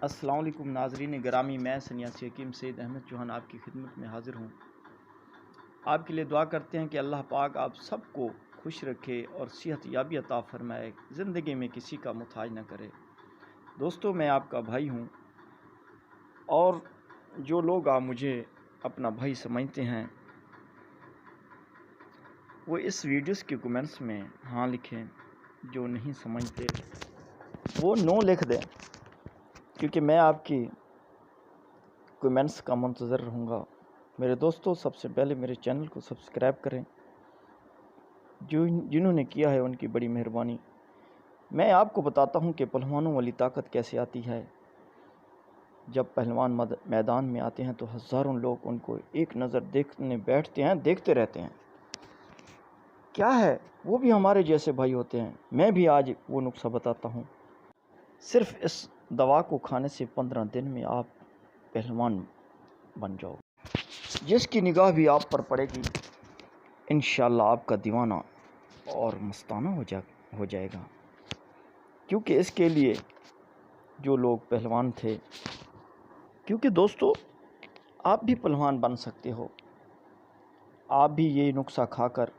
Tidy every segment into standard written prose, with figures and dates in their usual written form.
السلام علیکم ناظرین گرامی، میں سنیاسی حکیم سید احمد چوہان آپ کی خدمت میں حاضر ہوں۔ آپ کے لیے دعا کرتے ہیں کہ اللہ پاک آپ سب کو خوش رکھے اور صحت یابی عطا فرمائے، زندگی میں کسی کا محتاج نہ کرے۔ دوستو، میں آپ کا بھائی ہوں، اور جو لوگ آپ مجھے اپنا بھائی سمجھتے ہیں وہ اس ویڈیوز کے کمنٹس میں ہاں لکھیں، جو نہیں سمجھتے وہ نو لکھ دیں، کیونکہ میں آپ کی کمنٹس کا منتظر رہوں گا۔ میرے دوستو، سب سے پہلے میرے چینل کو سبسکرائب کریں، جنہوں نے کیا ہے ان کی بڑی مہربانی۔ میں آپ کو بتاتا ہوں کہ پہلوانوں والی طاقت کیسے آتی ہے۔ جب پہلوان میدان میں آتے ہیں تو ہزاروں لوگ ان کو ایک نظر دیکھنے بیٹھتے ہیں، دیکھتے رہتے ہیں۔ کیا ہے، وہ بھی ہمارے جیسے بھائی ہوتے ہیں۔ میں بھی آج وہ نسخہ بتاتا ہوں۔ صرف اس دوا کو کھانے سے 15 دن میں آپ پہلوان بن جاؤ۔ جس کی نگاہ بھی آپ پر پڑے گی، انشاءاللہ آپ کا دیوانہ اور مستانہ ہو جائے گا۔ کیونکہ اس کے لیے جو لوگ پہلوان تھے، کیونکہ دوستو آپ بھی پہلوان بن سکتے ہو۔ آپ بھی یہ نسخہ کھا کر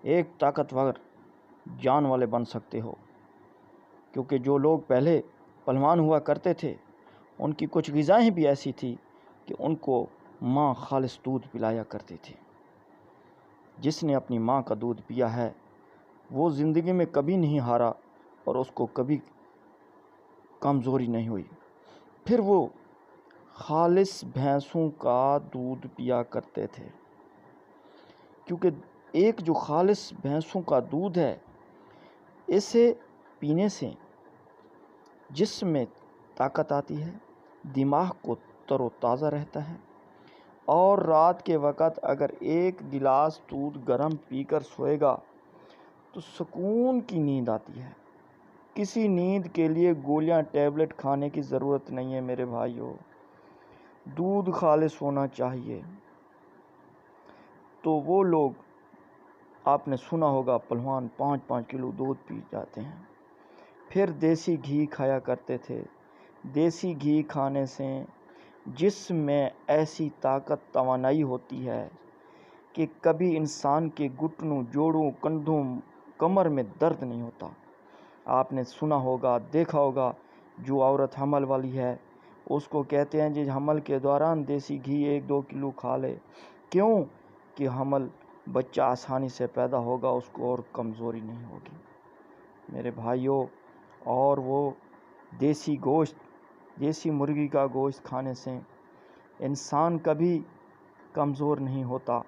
ایک طاقتور جان والے بن سکتے ہو۔ کیونکہ جو لوگ پہلے پہلوان ہوا کرتے تھے، ان کی کچھ غذائیں بھی ایسی تھی کہ ان کو ماں خالص دودھ پلایا کرتی تھی۔ جس نے اپنی ماں کا دودھ پیا ہے وہ زندگی میں کبھی نہیں ہارا اور اس کو کبھی کمزوری نہیں ہوئی۔ پھر وہ خالص بھینسوں کا دودھ پیا کرتے تھے، کیونکہ ایک جو خالص بھینسوں کا دودھ ہے، اسے پینے سے جسم میں طاقت آتی ہے، دماغ کو تر و تازہ رہتا ہے، اور رات کے وقت اگر ایک گلاس دودھ گرم پی کر سوئے گا تو سکون کی نیند آتی ہے۔ کسی نیند کے لیے گولیاں ٹیبلٹ کھانے کی ضرورت نہیں ہے میرے بھائیوں۔ دودھ خالص ہونا چاہیے۔ تو وہ لوگ آپ نے سنا ہوگا پہلوان 5-5 کلو دودھ پی جاتے ہیں۔ پھر دیسی گھی کھایا کرتے تھے۔ دیسی گھی کھانے سے جسم میں ایسی طاقت توانائی ہوتی ہے کہ کبھی انسان کے گھٹنوں، جوڑوں، کندھوں، کمر میں درد نہیں ہوتا۔ آپ نے سنا ہوگا، دیکھا ہوگا، جو عورت حمل والی ہے اس کو کہتے ہیں جی حمل کے دوران دیسی گھی 1-2 کلو کھا لے۔ کیوں؟ کہ حمل بچہ آسانی سے پیدا ہوگا، اس کو اور کمزوری نہیں ہوگی میرے بھائیوں۔ اور وہ دیسی گوشت، دیسی مرغی کا گوشت کھانے سے انسان کبھی کمزور نہیں ہوتا۔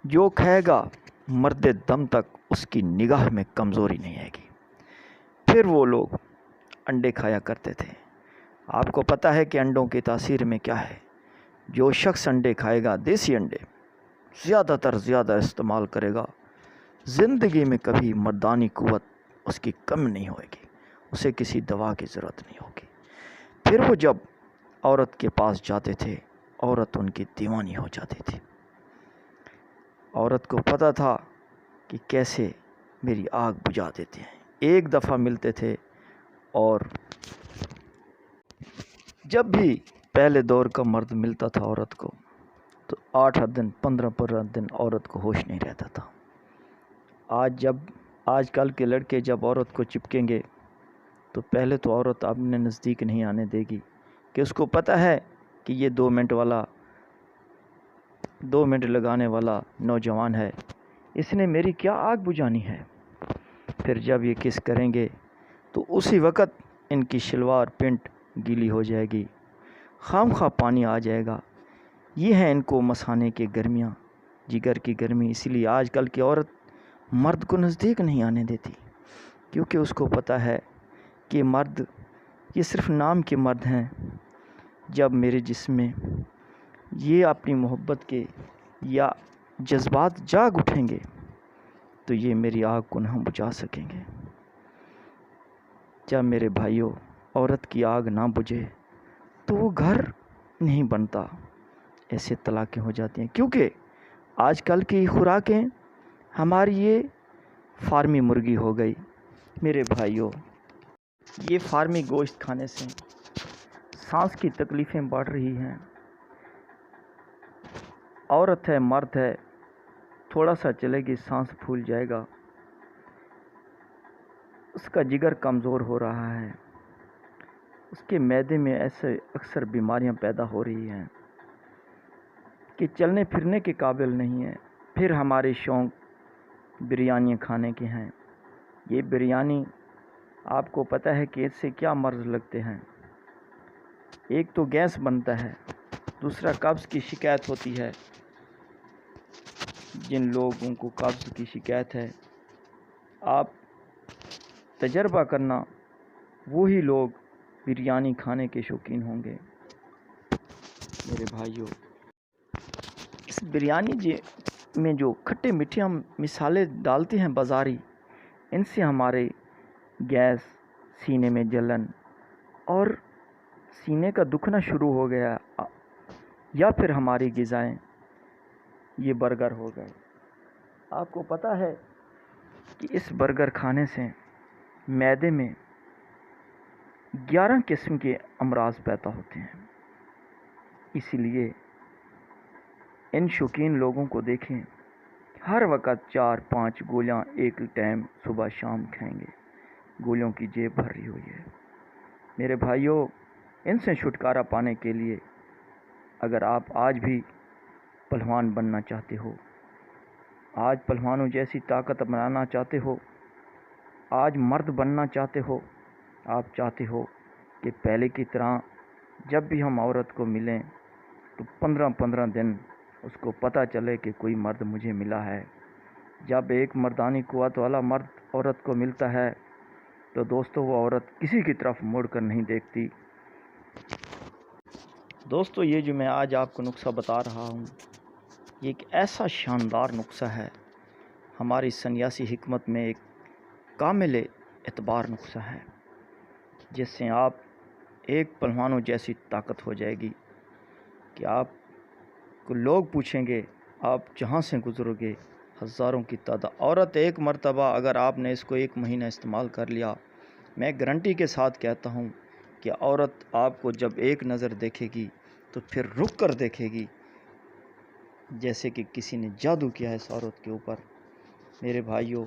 جو کھائے گا مرد دم تک اس کی نگاہ میں کمزوری نہیں آئے گی۔ پھر وہ لوگ انڈے کھایا کرتے تھے۔ آپ کو پتہ ہے کہ انڈوں کی تاثیر میں کیا ہے؟ جو شخص انڈے کھائے گا، دیسی انڈے زیادہ استعمال کرے گا، زندگی میں کبھی مردانی قوت اس کی کم نہیں ہوئے گی، اسے کسی دوا کی ضرورت نہیں ہوگی۔ پھر وہ جب عورت کے پاس جاتے تھے، عورت ان کی دیوانی ہو جاتی تھی۔ عورت کو پتہ تھا کہ کیسے میری آگ بجھا دیتے ہیں۔ ایک دفعہ ملتے تھے، اور جب بھی پہلے دور کا مرد ملتا تھا عورت کو تو 8 دن 15 دن عورت کو ہوش نہیں رہتا تھا۔ آج کل کے لڑکے جب عورت کو چپکیں گے تو پہلے تو عورت اپنے نزدیک نہیں آنے دے گی، کہ اس کو پتہ ہے کہ یہ 2 منٹ لگانے والا نوجوان ہے، اس نے میری کیا آگ بجھانی ہے۔ پھر جب یہ کس کریں گے تو اسی وقت ان کی شلوار پینٹ گیلی ہو جائے گی، خواہ پانی آ جائے گا۔ یہ ہیں ان کو مسانے کی گرمیاں، جگر کی گرمی۔ اسی لیے آج کل کی عورت مرد کو نزدیک نہیں آنے دیتی، کیونکہ اس کو پتہ ہے کہ مرد یہ صرف نام کے مرد ہیں۔ جب میرے جسم میں یہ اپنی محبت کے یا جذبات جاگ اٹھیں گے تو یہ میری آگ کو نہ بجھا سکیں گے۔ جب میرے بھائیوں عورت کی آگ نہ بجھے تو وہ گھر نہیں بنتا، ایسے طلاقیں ہو جاتی ہیں۔ کیونکہ آج کل کی خوراکیں ہماری یہ فارمی مرغی ہو گئی میرے بھائیوں۔ یہ فارمی گوشت کھانے سے سانس کی تکلیفیں بڑھ رہی ہیں۔ عورت ہے مرد ہے، تھوڑا سا چلے گی سانس پھول جائے گا، اس کا جگر کمزور ہو رہا ہے، اس کے معدے میں ایسے اکثر بیماریاں پیدا ہو رہی ہیں کہ چلنے پھرنے کے قابل نہیں ہے۔ پھر ہمارے شوق بریانی کھانے کے ہیں۔ یہ بریانی آپ کو پتہ ہے کہ اس سے کیا مرض لگتے ہیں۔ ایک تو گیس بنتا ہے، دوسرا قبض کی شکایت ہوتی ہے۔ جن لوگوں کو قبض کی شکایت ہے، آپ تجربہ کرنا، وہی لوگ بریانی کھانے کے شوقین ہوں گے۔ میرے بھائیوں، اس بریانی میں جو کھٹے میٹھے ہم مسالے ڈالتے ہیں بازاری، ان سے ہمارے گیس، سینے میں جلن اور سینے کا دکھنا شروع ہو گیا، یا پھر ہماری غذائیں یہ برگر ہو گئے۔ آپ کو پتہ ہے کہ اس برگر کھانے سے معدے میں 11 قسم کے امراض پیدا ہوتے ہیں۔ اسی لیے ان شوقین لوگوں کو دیکھیں، ہر وقت 4-5 گولیاں ایک ٹائم صبح شام کھائیں گے، گولیوں کی جیب بھر رہی ہوئی ہے۔ میرے بھائیوں، ان سے چھٹکارا پانے کے لیے اگر آپ آج بھی پہلوان بننا چاہتے ہو، آج پہلوانوں جیسی طاقت بنانا چاہتے ہو، آج مرد بننا چاہتے ہو، آپ چاہتے ہو کہ پہلے کی طرح جب بھی ہم عورت کو ملیں تو 15 دن اس کو پتہ چلے کہ کوئی مرد مجھے ملا ہے۔ جب ایک مردانی قوت والا مرد عورت کو ملتا ہے تو دوستو وہ عورت کسی کی طرف مڑ کر نہیں دیکھتی۔ دوستو، یہ جو میں آج آپ کو نسخہ بتا رہا ہوں، یہ ایک ایسا شاندار نسخہ ہے، ہماری سنیاسی حکمت میں ایک کامل اعتبار نسخہ ہے، جس سے آپ ایک پہلوانوں جیسی طاقت ہو جائے گی کہ آپ کو لوگ پوچھیں گے آپ جہاں سے گزرو گے، ہزاروں کی تعداد عورت ایک مرتبہ اگر آپ نے اس کو 1 مہینہ استعمال کر لیا، میں گارنٹی کے ساتھ کہتا ہوں کہ عورت آپ کو جب ایک نظر دیکھے گی تو پھر رک کر دیکھے گی، جیسے کہ کسی نے جادو کیا ہے اس عورت کے اوپر۔ میرے بھائیوں،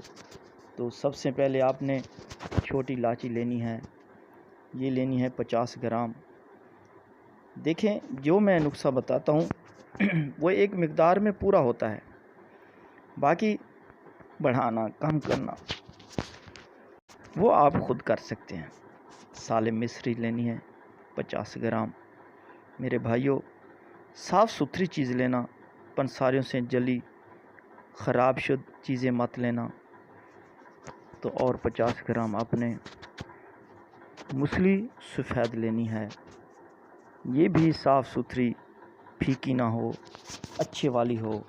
تو سب سے پہلے آپ نے چھوٹی الائچی لینی ہے، یہ لینی ہے 50 گرام۔ دیکھیں، جو میں نسخہ بتاتا ہوں وہ ایک مقدار میں پورا ہوتا ہے، باقی بڑھانا کم کرنا وہ آپ خود کر سکتے ہیں۔ سالم مصری لینی ہے 50 گرام۔ میرے بھائیوں، صاف ستھری چیز لینا، پنساریوں سے جلی خراب شد چیزیں مت لینا۔ تو اور 50 گرام آپ نے موسلی سفید لینی ہے، یہ بھی صاف ستھری، پھیکی نہ ہو، اچھے والی ہو۔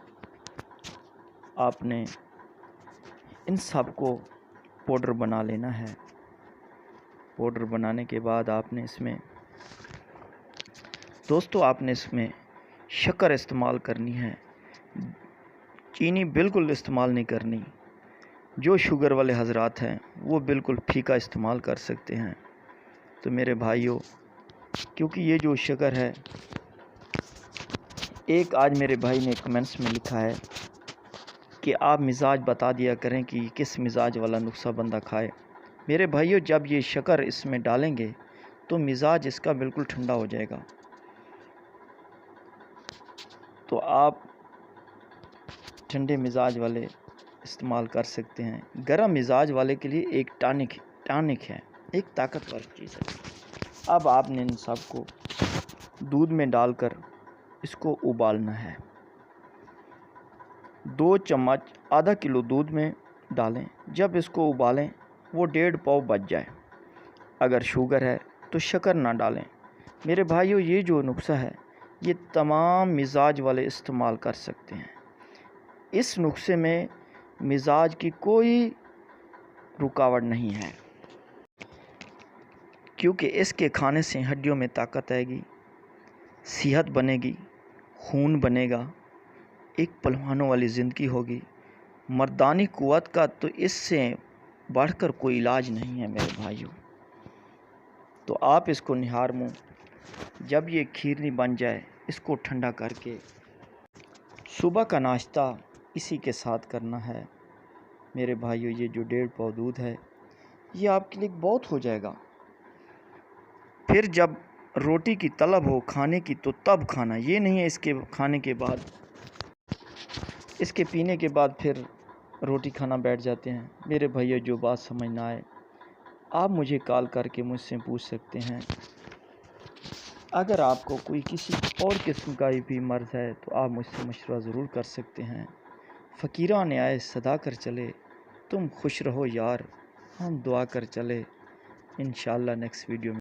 آپ نے ان سب کو پاؤڈر بنا لینا ہے۔ پاؤڈر بنانے کے بعد آپ نے اس میں شکر استعمال کرنی ہے، چینی بالکل استعمال نہیں کرنی۔ جو شوگر والے حضرات ہیں وہ بالکل پھیکا استعمال کر سکتے ہیں۔ تو میرے بھائیوں، کیونکہ یہ جو شکر ہے، ایک آج میرے بھائی نے کمنٹس میں لکھا ہے کہ آپ مزاج بتا دیا کریں کہ کس مزاج والا نسخہ بندہ کھائے۔ میرے بھائیوں، جب یہ شکر اس میں ڈالیں گے تو مزاج اس کا بالکل ٹھنڈا ہو جائے گا۔ تو آپ ٹھنڈے مزاج والے استعمال کر سکتے ہیں۔ گرم مزاج والے کے لیے ایک ٹانک ہے، ایک طاقتور چیز ہے۔ اب آپ نے ان سب کو دودھ میں ڈال کر اس کو ابالنا ہے۔ 2 چمچ آدھا کلو دودھ میں ڈالیں۔ جب اس کو ابالیں وہ 1.5 پاؤ بچ جائے۔ اگر شوگر ہے تو شکر نہ ڈالیں۔ میرے بھائیوں، یہ جو نسخہ ہے یہ تمام مزاج والے استعمال کر سکتے ہیں۔ اس نسخے میں مزاج کی کوئی رکاوٹ نہیں ہے، کیونکہ اس کے کھانے سے ہڈیوں میں طاقت آئے گی، صحت بنے گی، خون بنے گا، ایک پہلوانوں والی زندگی ہوگی۔ مردانی قوت کا تو اس سے بڑھ کر کوئی علاج نہیں ہے میرے بھائیوں۔ تو آپ اس کو نہار منہ جب یہ کھیرنی بن جائے اس کو ٹھنڈا کر کے صبح کا ناشتہ اسی کے ساتھ کرنا ہے۔ میرے بھائیو، یہ جو 1.5 پاؤ دودھ ہے یہ آپ کے لیے بہت ہو جائے گا۔ پھر جب روٹی کی طلب ہو کھانے کی تو تب کھانا، یہ نہیں ہے اس کے کھانے کے بعد، اس کے پینے کے بعد پھر روٹی کھانا بیٹھ جاتے ہیں۔ میرے بھائیو، جو بات سمجھ نہ آئے آپ مجھے کال کر کے مجھ سے پوچھ سکتے ہیں۔ اگر آپ کو کوئی کسی اور قسم کا بھی مرض ہے تو آپ مجھ سے مشورہ ضرور کر سکتے ہیں۔ فقیران آئے صدا کر چلے، تم خوش رہو یار، ہم دعا کر چلے۔ انشاءاللہ نیکسٹ ویڈیو میں